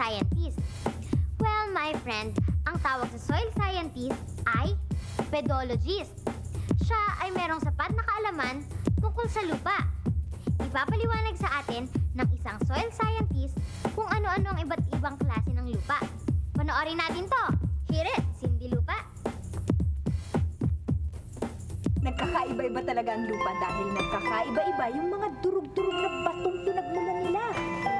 scientist? Well, my friend, ang tawag sa soil scientist ay pedologist. Siya ay merong sapat na kaalaman tungkol sa lupa. Ipapaliwanag sa atin ng isang soil scientist kung ano-ano ang iba't ibang klase ng lupa. Panoorin natin to. Hear it, Cindy Lupa. Nagkakaiba-iba talaga ang lupa dahil nagkakaiba-iba yung mga durug-durug na batong pinagmulan nila.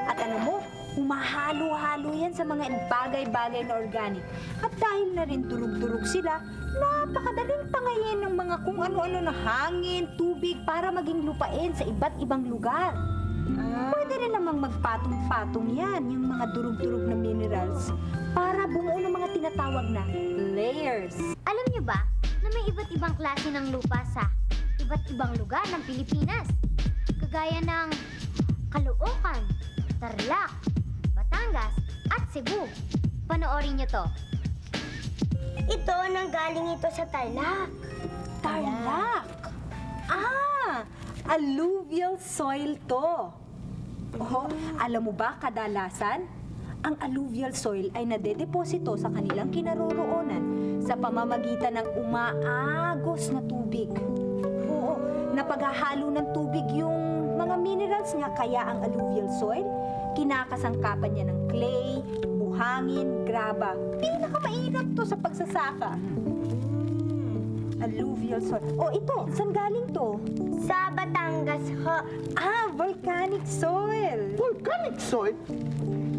At alam mo, humahalo-halo yan sa mga bagay-bagay na organic. At dahil na rin durug-durug sila, napakadaling tangayin ng mga kung ano-ano na hangin, tubig para maging lupain sa iba't ibang lugar. Pwede rin namang magpatong-patong yan, yung mga durug-durug na minerals, para bumuo ng mga tinatawag na layers. Alam niyo ba na may iba't ibang klase ng lupa sa iba't ibang lugar ng Pilipinas? Kagaya ng Caloocan, Tarlac, Batangas, at Cebu. Panoorin niyo to. Ito, nanggaling ito sa Tarlac. Tarlac! Ah! Alluvial soil to. Oh, alam mo ba, kadalasan, ang alluvial soil ay nadedeposito sa kanilang kinaroroonan sa pamamagitan ng umaagos na tubig. Oo, napaghahalo ng tubig yung mga minerals niya, kaya ang alluvial soil, kinakasangkapan niya ng clay, buhangin, graba. Pinakamainam to sa pagsasaka. Alluvial soil. Oh, ito, saan galing to? Sa Batangas ho. Ah, volcanic soil. Volcanic soil?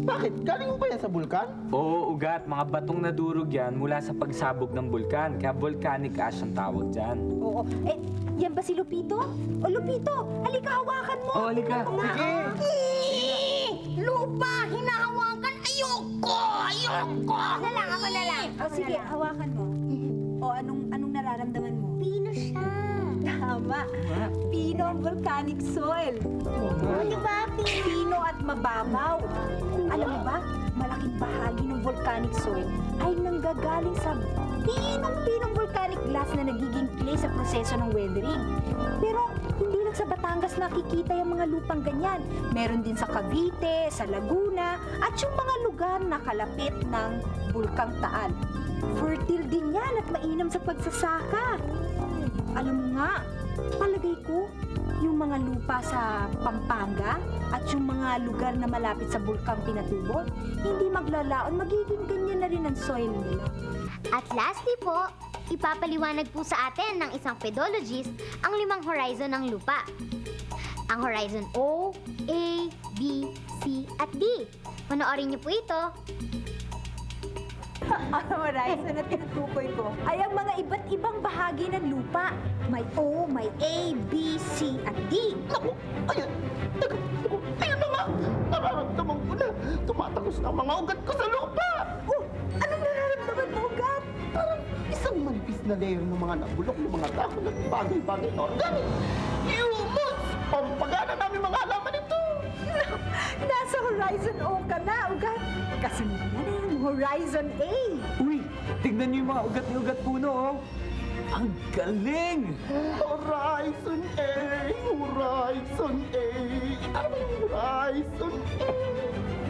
Bakit? Galing mo ba yan sa bulkan? Oo, ugat. Mga batong nadurog yan mula sa pagsabog ng bulkan. Kaya volcanic ash ang tawag dyan. Oo. Eh, yan ba si Lupito? O Lupito, halika, hawakan mo. Oh, halika. Sige. Lupa! Hinahawakan! Ayoko! Ayoko! Ako na lang. O sige, hawakan mo. O anong nararamdaman mo? Pino siya. Tama. Pino ang volcanic soil. Di ba, Pino at mababaw. Alam mo ba, malaking bahagi ng volcanic soil ay nanggagaling sa pinong volcanic glass na nagiging clay sa proseso ng weathering. Pero hindi lang sa Batangas nakikita yung mga lupang ganyan. Meron din sa Cavite, sa Laguna, at yung mga lugar na kalapit ng Bulkang Taal. Fertile din yan at mainam sa pagsasaka. Alam mo nga, palagay ko, yung mga lupa sa Pampanga at yung mga lugar na malapit sa Bulkang Pinatubo, hindi maglalaon, magiging ganyan na rin ang soil nila. At lastly po, ipapaliwanag po sa atin ng isang pedologist ang 5 horizon ng lupa. Ang horizon O, A, B, C, at D. Panoorin niyo po ito. Ang horizon na tinutukoy ko ay ang mga iba't ibang bahagi ng lupa. May O, may A, B, C, at D. Naku! Ayun! Naku! Naku! Ayun na nga! Nararamdaman ko na! Tumatagos na ang mga ugat ko sa lupa! Oh, anong nararamdaman mo, Gat? Parang isang manipis na layer ng mga nabulok ng mga dahon at bagay-bagay na organic. Humus! Pampagana namin mga halaman ito! Nasa horizon O ka na, Ugat. Kasunod na yung horizon A. Uy, tignan niyo yung mga ugat ni ugat puno, oh. Ang galing! Horizon A! Horizon A! Ano yung Horizon A?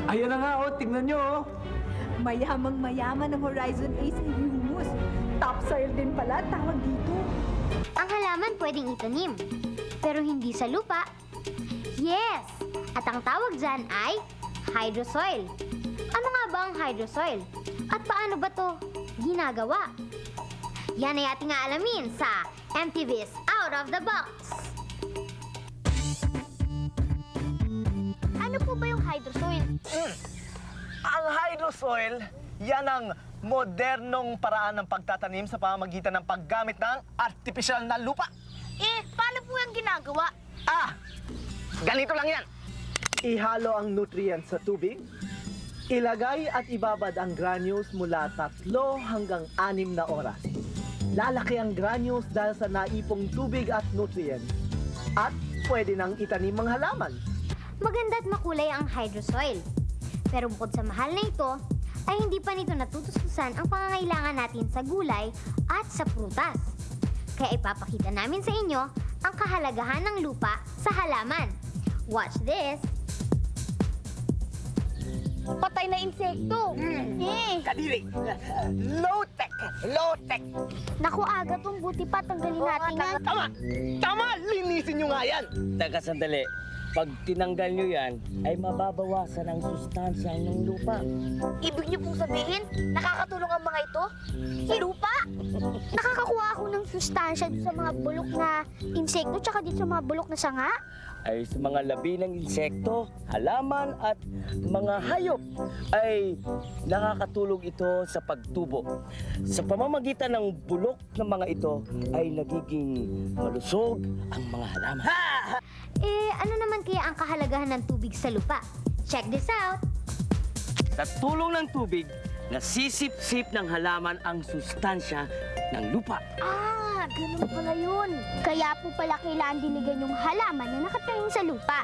Ayan na nga, oh. Tignan niyo, oh. Mayamang-mayaman ang horizon A sa humus. Topsoil din pala, tawag dito. Ang halaman pwedeng itanim, pero hindi sa lupa. Yes! At ang tawag dyan ay hydrosoil. Ano nga ba ang hydrosoil? At paano ba to ginagawa? Yan ay ating aalamin sa MTV's Out of the Box. Ano po ba yung hydrosoil? Ang hydrosoil, yan ang modernong paraan ng pagtatanim sa pamamagitan ng paggamit ng artificial na lupa. Paano po yung ginagawa? Ganito lang yan. Ihalo ang nutrients sa tubig, ilagay at ibabad ang granules mula 3 hanggang 6 na oras. Lalaki ang granules dahil sa naipong tubig at nutrients. At pwede nang itanim ang halaman. Maganda at makulay ang hydrosoil. Pero bukod sa mahal na ito, ay hindi pa nito natutustusan ang pangangailangan natin sa gulay at sa prutas. Kaya ipapakita namin sa inyo ang kahalagahan ng lupa sa halaman. Watch this! patay na insekto. Kadiri! Low-tech! Low-tech! Naku, Agathon, buti pa tanggalin natin yan. Tama! Tama! Linisin nyo nga yan! Teka sandali. Pag tinanggal nyo yan, ay mababawasan ang sustansya ng lupa. Ibig niyo pong sabihin, nakakatulong ang mga ito sa lupa? Nakakakuha ako ng sustansya dun sa mga bulok na insekto tsaka dito sa mga bulok na sanga? Ay sa mga labi ng insekto, halaman at mga hayop ay nakakatulong ito sa pagtubo. Sa pamamagitan ng bulok ng mga ito ay nagiging malusog ang mga halaman. Ano naman kaya ang kahalagahan ng tubig sa lupa? Check this out! Sa tulong ng tubig, nasisip-sip ng halaman ang sustansya ng lupa. Ah, ganun pala yun. Kaya po pala kailangan diligan yung halaman na nakatayin sa lupa.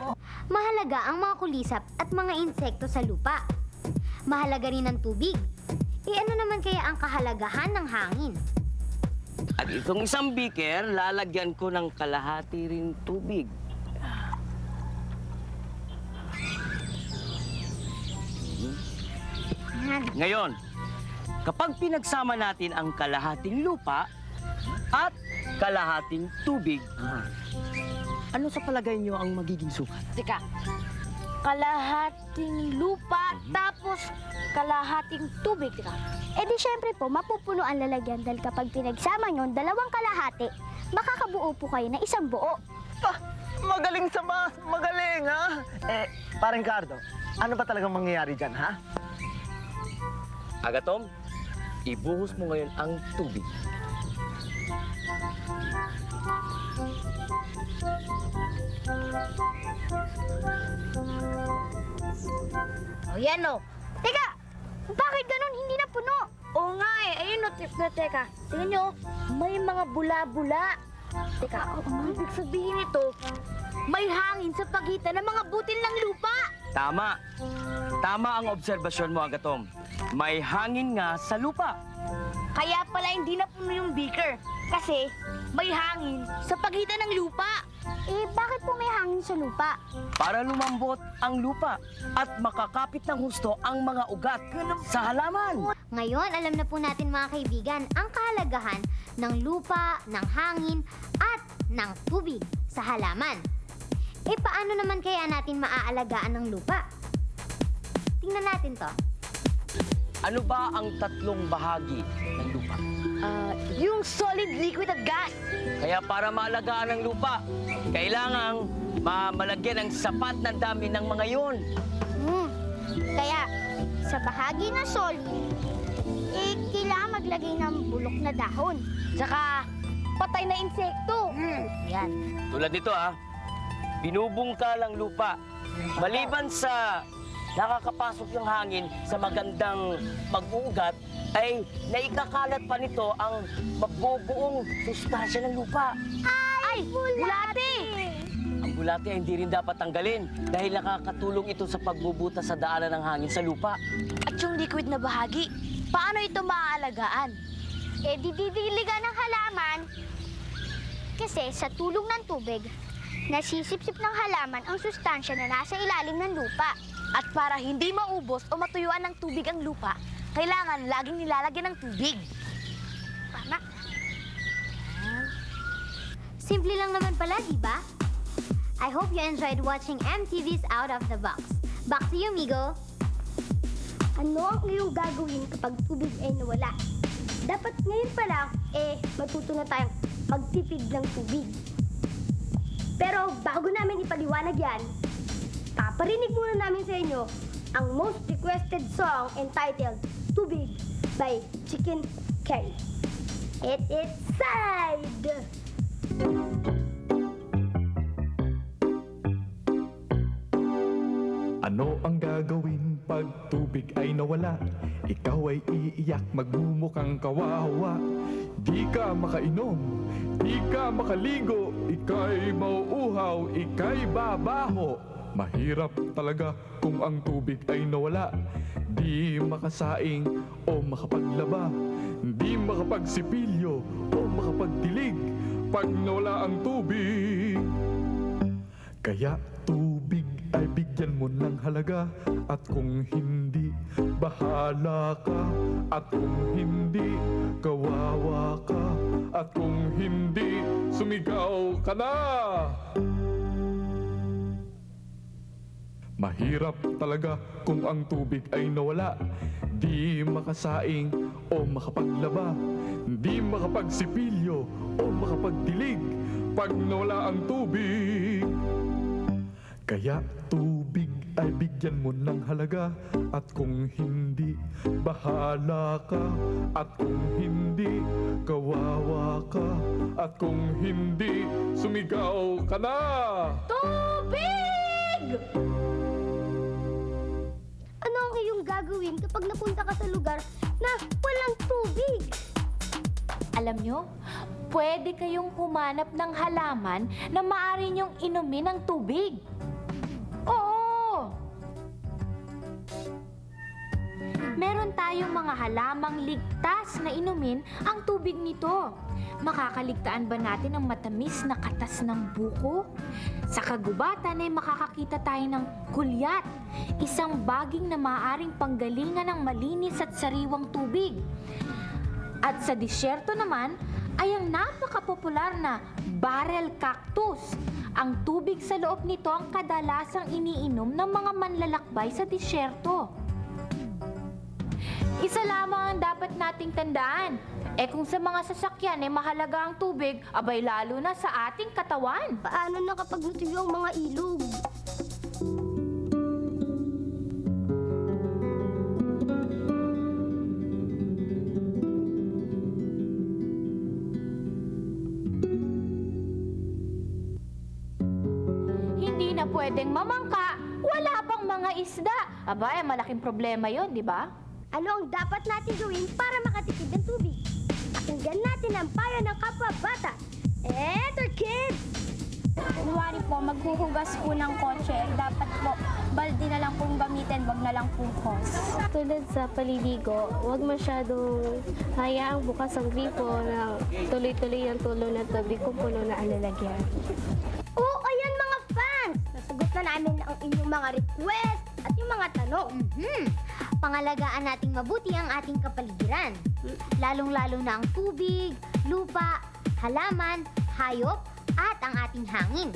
Mahalaga ang mga kulisap at mga insekto sa lupa. Mahalaga rin ang tubig. Ano naman kaya ang kahalagahan ng hangin? At itong isang beaker, lalagyan ko ng kalahati rin tubig. Ngayon, kapag pinagsama natin ang kalahating lupa at kalahating tubig, ano sa palagay nyo ang magiging sukat? Teka, kalahating lupa tapos kalahating tubig. Teka. Eh di syempre po, mapupuno ang lalagyan dahil kapag pinagsama nyo ang dalawang kalahati, makakabuo po kayo ng isang buo. Magaling sa mas! Magaling, ha? Parang Cardo, ano ba talagang mangyayari dyan, ha? Agathon, ibuhos mo ngayon ang tubig. O yan o. Teka, bakit ganun hindi na puno? Oo nga eh, ayun o, teka. Tingnan nyo, may mga bula-bula. Teka, ang ibig sabihin nito, may hangin sa pagitan ng mga butil ng lupa. Tama. Tama ang obserbasyon mo, Agathon. May hangin nga sa lupa. Kaya pala hindi na puno yung beaker. Kasi may hangin sa pagitan ng lupa. Eh, bakit po may hangin sa lupa? Para lumambot ang lupa at makakapit ng husto ang mga ugat sa halaman. Ngayon, alam na po natin mga kaibigan ang kahalagahan ng lupa, ng hangin, at ng tubig sa halaman. Paano naman kaya natin maaalagaan ng lupa? Tingnan natin to. Ano ba ang tatlong bahagi ng lupa? Yung solid, liquid at gas. Kaya para maalagaan ang lupa, kailangang malagyan ng sapat na dami ng mga yun. Kaya, sa bahagi ng solid, kailangan maglagay ng bulok na dahon. Tsaka, patay na insekto. Yan. Tulad nito binubungkal ang lupa. Maliban sa nakakapasok yung hangin sa magandang mag-uugat, ay naikakalat pa nito ang mabubuong sustansya ng lupa. Ay, bulate! Ang bulate ay hindi rin dapat tanggalin dahil nakakatulong ito sa pagbubuta sa daanan ng hangin sa lupa. At yung liquid na bahagi, paano ito maaalagaan? Didiligan ng halaman. Kasi sa tulong ng tubig, nasisipsip ng halaman ang sustansya na nasa ilalim ng lupa. At para hindi maubos o matuyuan ng tubig ang lupa, kailangan laging nilalagyan ng tubig. Tama? Simple lang naman pala, di ba? I hope you enjoyed watching MTV's Out of the Box. Back to you, Migo. Ano ang iyong gagawin kapag tubig ay nawala? Dapat ngayon pa lang, matuto na tayong magtipid ng tubig. Pero bago namin ipaliwanag yan, paparinig muna namin sa inyo ang most requested song entitled Tubig by Chicken Curry. It's side! Ano ang gagawin pag tubig ay nawala? Ikaw ay iiyak, magmumukhang kawawa. Di ka makainom, di ka makaligo, ika'y mauuhaw, ika'y babaho. Mahirap talaga kung ang tubig ay nawala. Di makasaing o makapaglaba, di makapagsipilyo o makapagdilig pag nawala ang tubig. Kaya tubig ay bigyan mo ng halaga. At kung hindi, bahala ka. At kung hindi, kawawa ka. At kung hindi, sumigaw ka na. Mahirap talaga kung ang tubig ay nawala. Di makasaing o makapaglaba. Di makapagsipilyo o makapagdilig pag nawala ang tubig. Kaya tubig ay bigyan mo ng halaga. At kung hindi, bahala ka. At kung hindi, kawawa ka. At kung hindi, sumigaw ka na. Tubig! Ano ang iyong gagawin kapag napunta ka sa lugar na walang tubig? Alam nyo, pwede kayong humanap ng halaman na maaari nyong inumin ng tubig. Oo! Meron tayong mga halamang ligtas na inumin ang tubig nito. Makakaligtaan ba natin ang matamis na katas ng buko? Sa kagubatan ay makakakita tayo ng kulyat, isang baging na maaaring panggalingan ng malinis at sariwang tubig. At sa disyerto naman ay ang napakapopular na barrel cactus. Ang tubig sa loob nito ang kadalasang iniinom ng mga manlalakbay sa disyerto. Isa lamang ang dapat nating tandaan. Kung sa mga sasakyan ay mahalaga ang tubig, abay lalo na sa ating katawan. Paano na kapag natuyo ang mga ilog? Hindi na pwedeng mamangka, wala pang mga isda. Abay, malaking problema yon, di ba? Ano ang dapat natin gawin para makatipid ng tubig? Pakinggan natin ang payo ng kapwa bata. Eto, kids! Kunwari po, maghuhugas po ng kotse, dapat po, balde na lang pong gamitin, wag na lang pong hose. Tulad sa paliligo, huwag masyadong hayaang bukas ang gripo na tuloy-tuloy ang tulo ng tubig kung puno na ang lalagyan. Oo, ayan mga fans! Nasagot na namin ang inyong mga request at yung mga tanong. Pangalagaan nating mabuti ang ating kapaligiran. Lalong-lalo na ang tubig, lupa, halaman, hayop, at ang ating hangin.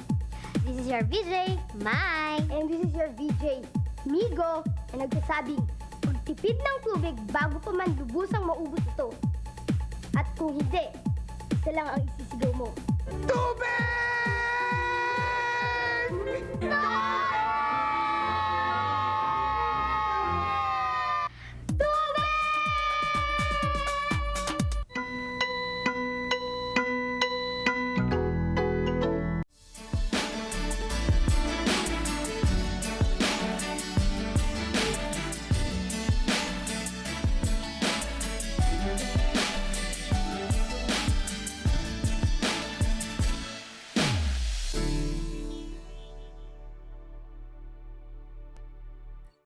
This is your VJ, Mai. And this is your VJ, Migo, na nagsasabing, magtipid ng tubig bago pa man lubusang maubos ito. At kung hindi, isa lang ang isisigaw mo.